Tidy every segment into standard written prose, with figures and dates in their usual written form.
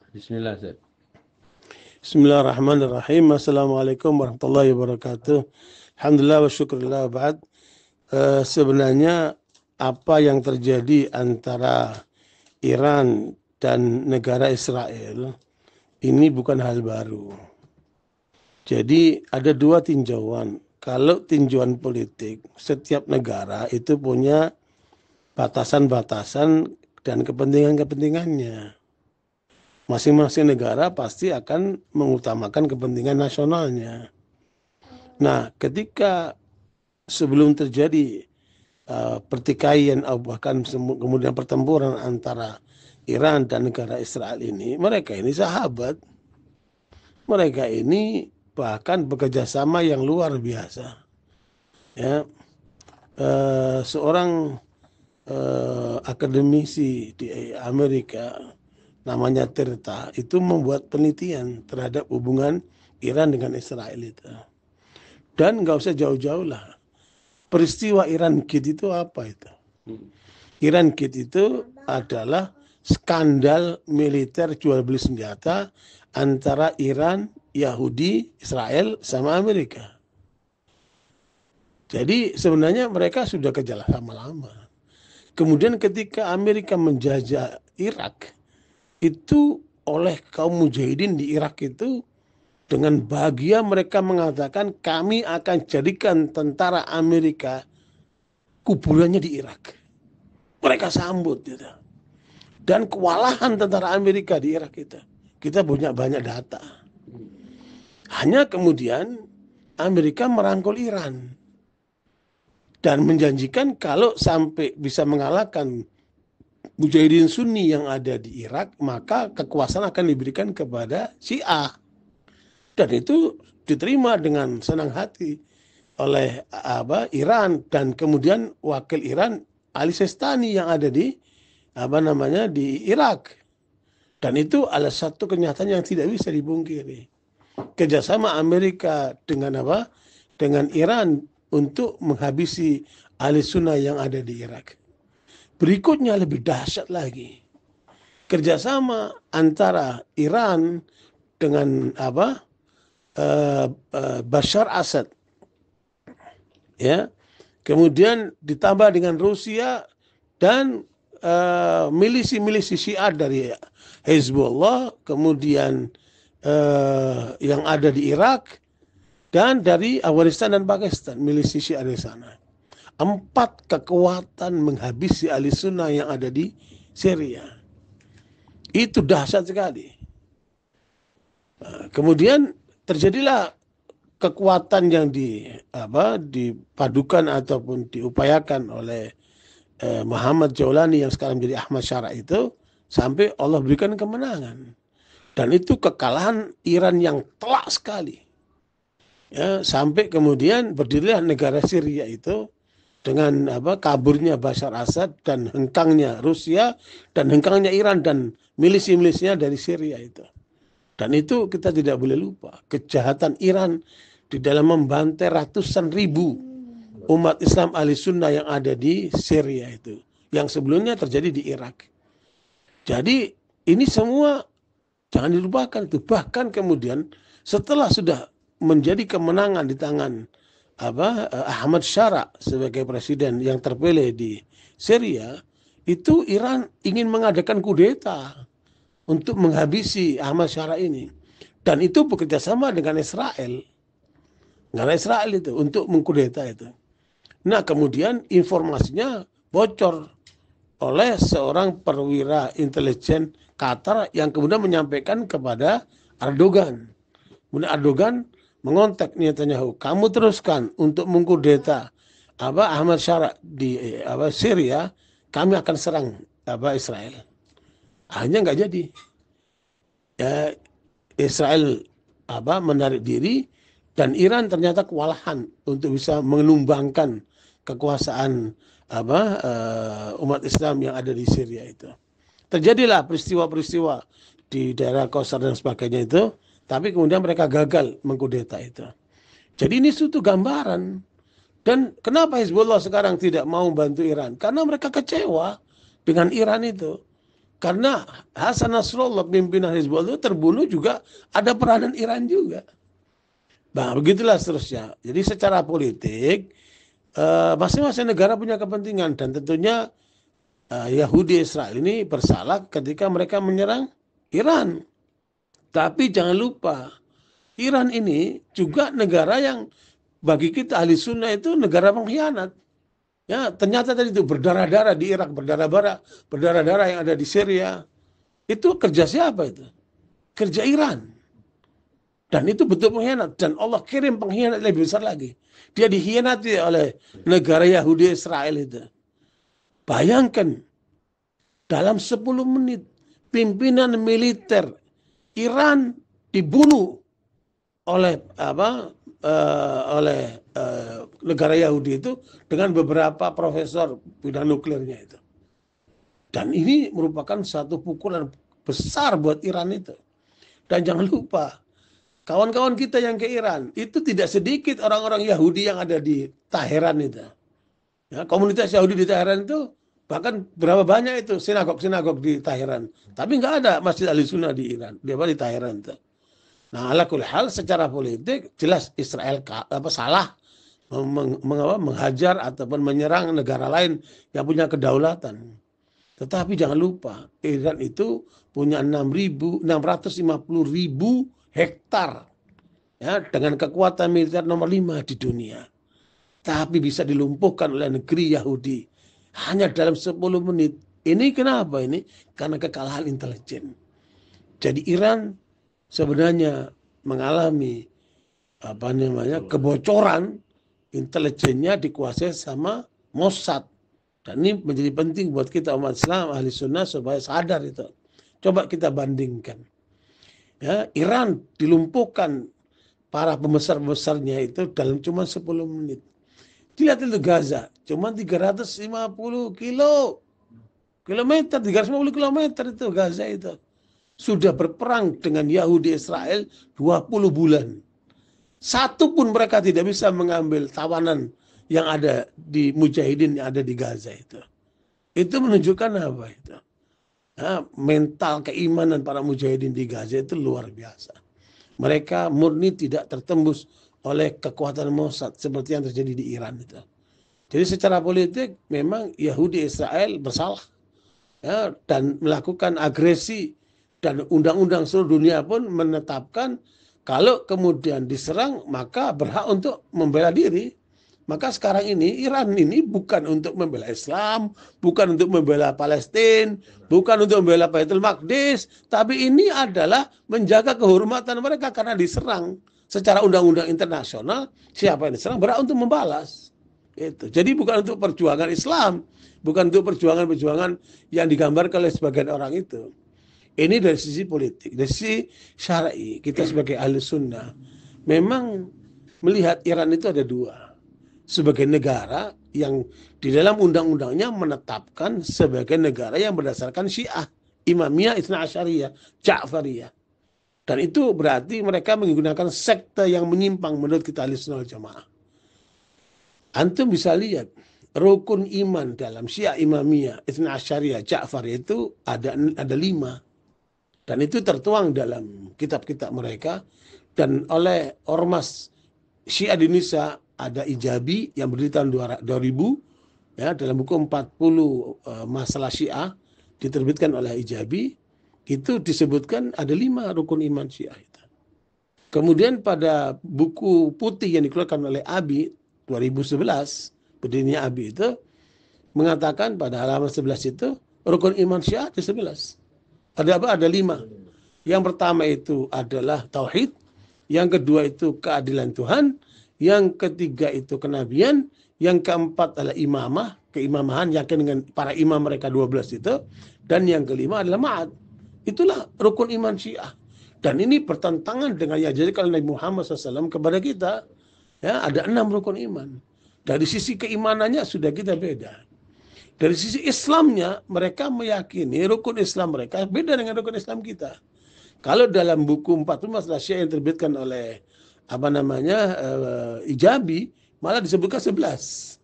Bismillah, Ustaz. Bismillahirrahmanirrahim. Assalamualaikum warahmatullahi wabarakatuh. Alhamdulillah wa syukurillah ba'd. Sebenarnya apa yang terjadi antara Iran dan negara Israel ini bukan hal baru. Jadi ada dua tinjauan. Kalau tinjauan politik, setiap negara itu punya batasan-batasan dan kepentingan-kepentingannya. Masing-masing negara pasti akan mengutamakan kepentingan nasionalnya. Nah, ketika sebelum terjadi pertikaian bahkan kemudian pertempuran antara Iran dan negara Israel ini, mereka ini sahabat. Mereka ini bahkan bekerja sama yang luar biasa. Ya, seorang akademisi di Amerika namanya Tirta itu membuat penelitian terhadap hubungan Iran dengan Israel itu. Dan nggak usah jauh-jauh lah. Peristiwa Iran Gate itu apa itu? Iran Gate itu adalah skandal militer jual beli senjata antara Iran, Yahudi, Israel sama Amerika. Jadi sebenarnya mereka sudah kerja sama lama. Kemudian ketika Amerika menjajah Irak, itu oleh kaum mujahidin di Irak itu dengan bahagia mereka mengatakan kami akan jadikan tentara Amerika kuburannya di Irak. Mereka sambut gitu. Dan kewalahan tentara Amerika di Irak itu. Kita punya banyak data. Hanya kemudian Amerika merangkul Iran. Dan menjanjikan kalau sampai bisa mengalahkan Mujahidin Sunni yang ada di Irak, maka kekuasaan akan diberikan kepada Syiah. Dan itu diterima dengan senang hati oleh Iran, dan kemudian wakil Iran Ali Sistani yang ada di di Irak. Dan itu adalah satu kenyataan yang tidak bisa dipungkiri. Kerjasama Amerika dengan dengan Iran untuk menghabisi ahli sunnah yang ada di Irak. Berikutnya lebih dahsyat lagi. Kerjasama antara Iran dengan Bashar Assad. Ya. Kemudian ditambah dengan Rusia dan milisi-milisi Syiah dari Hezbollah, kemudian yang ada di Irak dan dari Afghanistan dan Pakistan, milisi Syiah di sana. 4 kekuatan menghabisi ahli sunnah yang ada di Syria. Itu dahsyat sekali. Kemudian terjadilah kekuatan yang dipadukan ataupun diupayakan oleh Muhammad Jaulani yang sekarang menjadi Ahmad Syara itu, sampai Allah berikan kemenangan. Dan itu kekalahan Iran yang telak sekali. Ya, sampai kemudian berdirilah negara Syria itu dengan kaburnya Bashar Assad dan hengkangnya Rusia dan hengkangnya Iran dan milisi-milisinya dari Syria itu. Dan itu kita tidak boleh lupa kejahatan Iran di dalam membantai ratusan ribu umat Islam ahli sunnah yang ada di Syria itu, yang sebelumnya terjadi di Irak. Jadi ini semua jangan dilupakan itu. Bahkan kemudian setelah sudah menjadi kemenangan di tangan Ahmad Syara sebagai presiden yang terpilih di Syria, itu Iran ingin mengadakan kudeta untuk menghabisi Ahmad Syara ini. Dan itu bekerja sama dengan Israel. Dengan Israel itu untuk mengkudeta itu. Nah, kemudian informasinya bocor oleh seorang perwira intelijen Qatar yang kemudian menyampaikan kepada Erdogan. Kemudian Erdogan mengontak Netanyahu, kamu teruskan untuk mengkudeta Ahmad Syara di Syria, kami akan serang Israel. Akhirnya nggak jadi. Ya, Israel menarik diri dan Iran ternyata kewalahan untuk bisa menumbangkan kekuasaan umat Islam yang ada di Syria itu. Terjadilah peristiwa-peristiwa di daerah Kausar dan sebagainya itu, tapi kemudian mereka gagal mengkudeta itu. Jadi ini suatu gambaran. Dan kenapa Hezbollah sekarang tidak mau bantu Iran? Karena mereka kecewa dengan Iran itu. Karena Hasan Nasrallah, pimpinan Hizbullah itu terbunuh juga ada peranan Iran juga. Nah, begitulah seterusnya. Jadi secara politik, masing-masing negara punya kepentingan. Dan tentunya Yahudi Israel ini bersalah ketika mereka menyerang Iran. Tapi jangan lupa, Iran ini juga negara yang bagi kita ahli sunnah itu negara pengkhianat. Ya, ternyata tadi itu berdarah-darah di Irak, berdarah-darah yang ada di Syria. Itu kerja siapa itu? Kerja Iran. Dan itu betul pengkhianat. Dan Allah kirim pengkhianat lebih besar lagi. Dia dikhianati oleh negara Yahudi Israel itu. Bayangkan, dalam 10 menit pimpinan militer Iran dibunuh oleh negara Yahudi itu dengan beberapa profesor bidang nuklirnya itu. Dan ini merupakan satu pukulan besar buat Iran itu. Dan jangan lupa, kawan-kawan kita yang ke Iran, itu tidak sedikit orang-orang Yahudi yang ada di Teheran itu. Ya, komunitas Yahudi di Teheran itu, bahkan berapa banyak itu sinagog-sinagog di Teheran. Tapi nggak ada Masjid Ahlussunnah di Iran, di Teheran itu. Nah, ala kulli hal secara politik jelas Israel salah menghajar ataupun menyerang negara lain yang punya kedaulatan. Tetapi jangan lupa, Iran itu punya 650.000 hektar ya, dengan kekuatan militer nomor 5 di dunia. Tapi bisa dilumpuhkan oleh negeri Yahudi hanya dalam 10 menit. Ini kenapa ini? Karena kekalahan intelijen. Jadi Iran sebenarnya mengalami kebocoran intelijennya dikuasai sama Mossad. Dan ini menjadi penting buat kita umat Islam, ahli sunnah supaya sadar itu. Coba kita bandingkan. Ya, Iran dilumpuhkan para pembesar-pembesarnya itu dalam cuma 10 menit. Lihat itu Gaza, cuma 350 kilometer, 350 kilometer itu Gaza itu. Sudah berperang dengan Yahudi Israel 20 bulan. Satu pun mereka tidak bisa mengambil tawanan yang ada di Mujahidin yang ada di Gaza itu. Itu menunjukkan apa itu? Nah, mental keimanan para Mujahidin di Gaza itu luar biasa. Mereka murni tidak tertembus oleh kekuatan Mossad seperti yang terjadi di Iran itu. Jadi secara politik memang Yahudi Israel bersalah ya, dan melakukan agresi. Dan undang-undang seluruh dunia pun menetapkan kalau kemudian diserang maka berhak untuk membela diri. Maka sekarang ini Iran ini bukan untuk membela Islam, bukan untuk membela Palestina, bukan untuk membela Baitul Maqdis, tapi ini adalah menjaga kehormatan mereka karena diserang secara undang-undang internasional. Siapa yang diserang berhak untuk membalas. Itu. Jadi bukan untuk perjuangan Islam, bukan untuk perjuangan-perjuangan yang digambarkan oleh sebagian orang itu. Ini dari sisi politik, dari sisi syar'i, kita sebagai ahli sunnah memang melihat Iran itu ada dua. Sebagai negara yang di dalam undang-undangnya menetapkan sebagai negara yang berdasarkan Syiah, Imamiyah, Itsna Asyariyah, Ja'fariyah. Dan itu berarti mereka menggunakan sekte yang menyimpang menurut kita ahli sunnah wal jamaah. Antum bisa lihat rukun iman dalam Syiah, Imamiyah, Itsna Asyariyah, Ja'fariyah itu ada 5. Dan itu tertuang dalam kitab-kitab mereka. Dan oleh Ormas Syiah di Indonesia ada Ijabi yang berdiri tahun 2000. Ya, dalam buku 40 masalah Syiah diterbitkan oleh Ijabi. Itu disebutkan ada 5 rukun iman Syiah itu. Kemudian pada buku putih yang dikeluarkan oleh Abi 2011, berdirinya Abi itu, mengatakan pada halaman 11 itu, rukun iman Syiah ada 11. Ada apa? Ada 5. Yang pertama itu adalah tauhid, yang kedua itu keadilan Tuhan, yang ketiga itu kenabian, yang keempat adalah imamah, keimamahan, yakin dengan para imam mereka 12 itu, dan yang kelima adalah ma'ad. Itulah rukun iman Syiah. Dan ini bertentangan dengan yang diajarkan Nabi Muhammad SAW kepada kita. Ya, ada 6 rukun iman. Dari sisi keimanannya sudah kita beda. Dari sisi Islamnya, mereka meyakini rukun Islam mereka beda dengan rukun Islam kita. Kalau dalam buku 40 masalah Syiah yang terbitkan oleh Ijabi, malah disebutkan 11.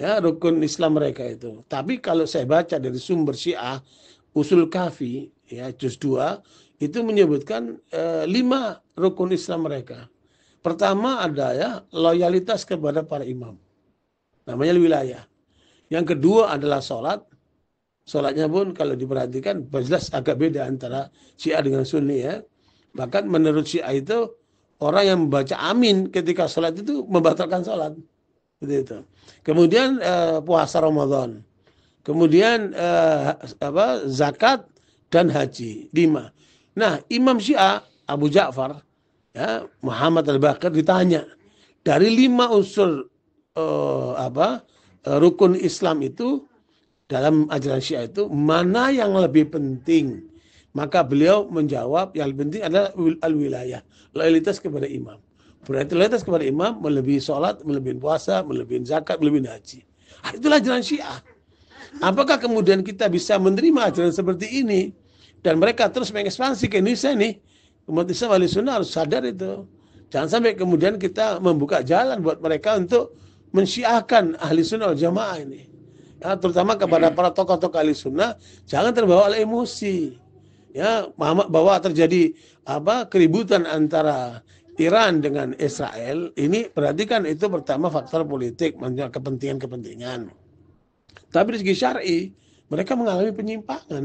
Ya, rukun Islam mereka itu. Tapi kalau saya baca dari sumber Syiah, Usul Kafi ya juz 2 itu menyebutkan 5 rukun Islam mereka. Pertama ada ya loyalitas kepada para imam. Namanya wilayah. Yang kedua adalah sholat. Sholatnya pun kalau diperhatikan jelas agak beda antara Syiah dengan Sunni ya. Bahkan menurut Syiah itu orang yang membaca amin ketika sholat itu membatalkan sholat. Gitu. Kemudian puasa Ramadan. Kemudian zakat dan haji 5. Nah, Imam Syiah Abu Ja'far ya, Muhammad Al-Baqir ditanya dari 5 unsur rukun Islam itu dalam ajaran Syiah itu mana yang lebih penting? Maka beliau menjawab yang lebih penting adalah al-wilayah, loyalitas kepada imam. Berarti loyalitas kepada imam melebihi sholat, melebihi puasa, melebihi zakat, melebihi haji. Itulah ajaran Syiah. Apakah kemudian kita bisa menerima ajaran seperti ini dan mereka terus mengekspansi ke Indonesia nih? Umat Islam Ahlussunnah harus sadar itu. Jangan sampai kemudian kita membuka jalan buat mereka untuk mensyiahkan Ahlussunnah wal Jamaah ini. Ya, terutama kepada para tokoh-tokoh Ahlussunnah, jangan terbawa oleh emosi. Ya, bahwa terjadi keributan antara Iran dengan Israel, ini berarti kan itu pertama faktor politik, kepentingan-kepentingan. Tapi dari segi syar'i, mereka mengalami penyimpangan.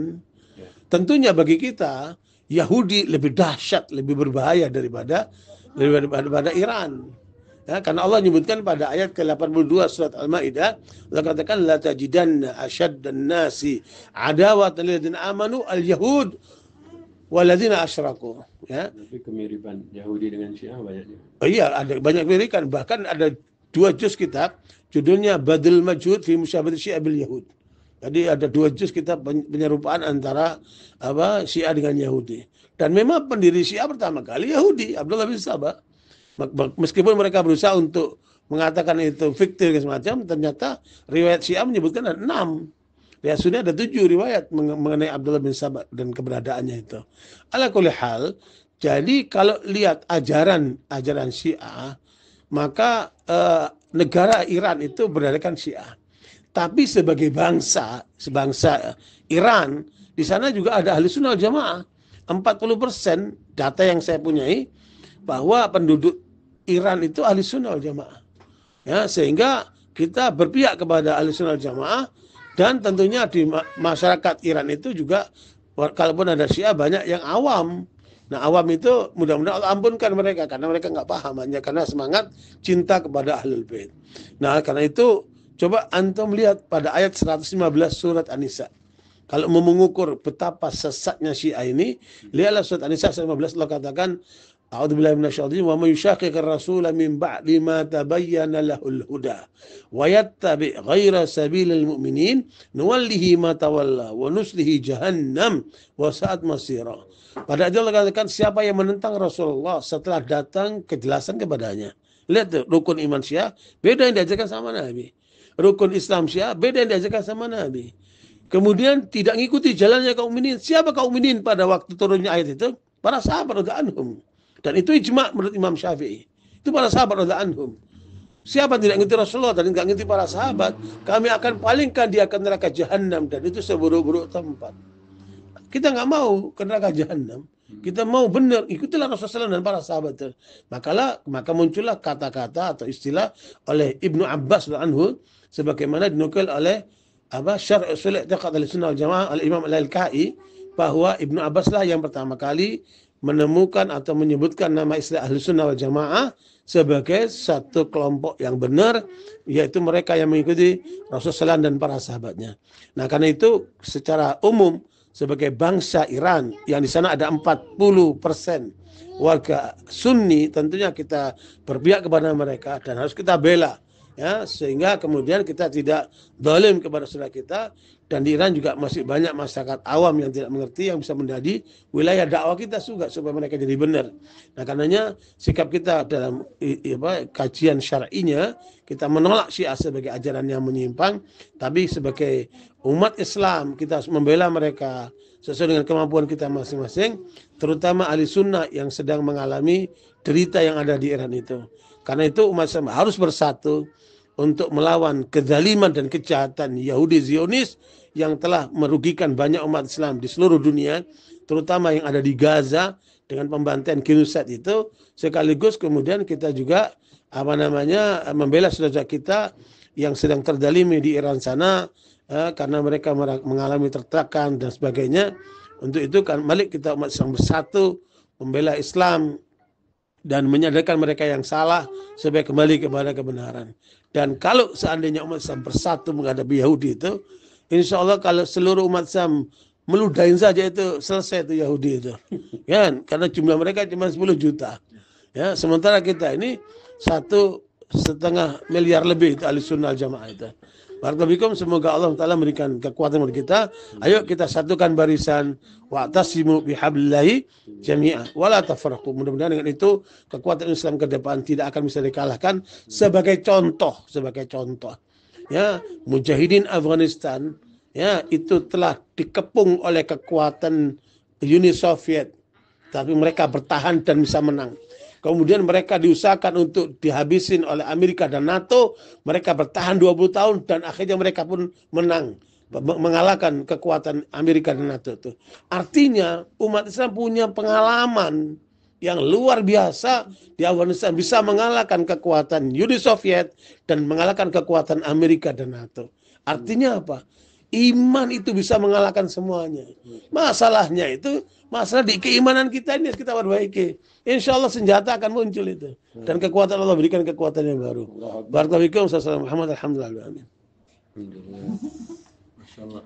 Tentunya bagi kita, Yahudi lebih dahsyat, lebih berbahaya daripada Iran. Ya, karena Allah menyebutkan pada ayat ke-82 surat Al-Maidah, Allah katakan la tajidanna asyaddan nasi adawatan lil ladzina amanu al-yahud walladzina asyraku. Ya. Tapi kemiripan Yahudi dengan Syiah banyaknya. Oh iya, ada banyak kemiripan. Bahkan ada 2 juz kitab judulnya Badul Majhud fi Musyabahat Syiah bil Yahud. Jadi ada 2 juz kitab penyerupaan antara Syiah dengan Yahudi. Dan memang pendiri Syiah pertama kali Yahudi, Abdullah bin Sabah. Meskipun mereka berusaha untuk mengatakan itu fiktif dan semacam, ternyata riwayat Syiah menyebutkan ada 6. Riwayat Sunni ada 7 riwayat mengenai Abdullah bin Sabah dan keberadaannya itu. Ala kulli hal, jadi kalau lihat ajaran Syiah, maka negara Iran itu berdasarkan Syiah. Tapi sebagai sebangsa Iran, di sana juga ada Ahlussunnah wal Jamaah. 40% data yang saya punyai bahwa penduduk Iran itu Ahlussunnah wal Jamaah. Ya, sehingga kita berpihak kepada Ahlussunnah wal Jamaah dan tentunya di masyarakat Iran itu juga kalaupun ada Syiah banyak yang awam. Nah, awam itu mudah-mudahan Allah ampunkan mereka karena mereka nggak paham, hanya karena semangat cinta kepada Ahlul Bait. Nah, karena itu coba antum lihat pada ayat 115 surat An-Nisa. Kalau mau mengukur betapa sesatnya Syiah ini, lihatlah surat An-Nisa 15 Allah katakan, A'udzubillahi minasyaitonir rajim, wa may yushaqiqir rasula min ba'di ma tabayyana lahul huda wa yattabi' ghaira sabilil mu'minin nuwallihi ma tawalla wa nuslihi jahannam wa sa'at masira. Pada ayat Allah katakan siapa yang menentang Rasulullah setelah datang kejelasan kepadanya. Lihat tuh, rukun iman Syiah beda yang diajarkan sama Nabi. Rukun Islam Syiah beda yang diajarkan sama Nabi. Kemudian tidak mengikuti jalannya kaum mukminin. Siapa kaum mukminin pada waktu turunnya ayat itu? Para sahabat radhiyallahu anhum. Dan itu ijma' menurut Imam Syafi'i. Itu para sahabat radhiyallahu anhum. Siapa tidak mengikuti Rasulullah dan tidak mengikuti para sahabat, kami akan palingkan dia ke neraka jahanam dan itu seburuk-buruk tempat. Kita nggak mau ke neraka jahanam. Kita mau benar ikutilah Rasulullah dan para sahabat. Maka muncullah kata-kata atau istilah oleh Ibnu Abbas radhiyallahu anhu sebagaimana dinukil oleh Syarh Ushul I'tiqad Ahlussunnah wal Jamaah oleh Imam Al-Lalkai, bahwa Ibnu Abbas lah yang pertama kali menemukan atau menyebutkan nama istilah Ahlussunnah wal Jamaah sebagai satu kelompok yang benar, yaitu mereka yang mengikuti Rasulullah dan para sahabatnya. Nah, karena itu secara umum sebagai bangsa Iran yang di sana ada 40% warga Sunni, tentunya kita berpihak kepada mereka dan harus kita bela. Ya, sehingga kemudian kita tidak zalim kepada saudara kita, dan di Iran juga masih banyak masyarakat awam yang tidak mengerti yang bisa menjadi wilayah dakwah kita juga supaya mereka jadi benar. Nah, karenanya sikap kita dalam kajian syar'inya kita menolak Syiah sebagai ajaran yang menyimpang, tapi sebagai umat Islam kita harus membela mereka sesuai dengan kemampuan kita masing-masing, terutama ahli sunnah yang sedang mengalami derita yang ada di Iran itu. Karena itu umat Islam harus bersatu untuk melawan kezaliman dan kejahatan Yahudi Zionis yang telah merugikan banyak umat Islam di seluruh dunia, terutama yang ada di Gaza dengan pembantaian genocide itu. Sekaligus kemudian kita juga membela saudara kita yang sedang terdalimi di Iran sana karena mereka mengalami tertekan dan sebagainya. Untuk itu kan mari kita umat Islam bersatu membela Islam dan menyadarkan mereka yang salah supaya kembali kepada kebenaran. Dan kalau seandainya umat Islam bersatu menghadapi Yahudi itu, insya Allah kalau seluruh umat Islam meludahin saja itu selesai itu Yahudi itu, kan? Karena jumlah mereka cuma 10 juta. Ya, sementara kita ini 1,5 miliar lebih itu ahli sunnah jamaah itu. Barakallahu, semoga Allah Ta'ala memberikan kekuatan kepada kita. Ayo kita satukan barisan, wa'tasimu bihablillahi jami'ah wala tafarraqu. Mudah-mudahan dengan itu kekuatan Islam ke depan tidak akan bisa dikalahkan. Sebagai contoh ya, mujahidin Afghanistan ya itu telah dikepung oleh kekuatan Uni Soviet, tapi mereka bertahan dan bisa menang. Kemudian mereka diusahakan untuk dihabisin oleh Amerika dan NATO. Mereka bertahan 20 tahun dan akhirnya mereka pun menang, mengalahkan kekuatan Amerika dan NATO itu. Artinya umat Islam punya pengalaman yang luar biasa di Afghanistan, bisa mengalahkan kekuatan Uni Soviet dan mengalahkan kekuatan Amerika dan NATO. Artinya apa? Iman itu bisa mengalahkan semuanya. Masalahnya itu masalah di keimanan kita ini kita perbaiki. Insya Allah senjata akan muncul itu. Dan kekuatan Allah berikan kekuatan yang baru. Barakallahu fiikum. Wassalamualaikum warahmatullahi wabarakatuh. Alhamdulillah. Masya Allah.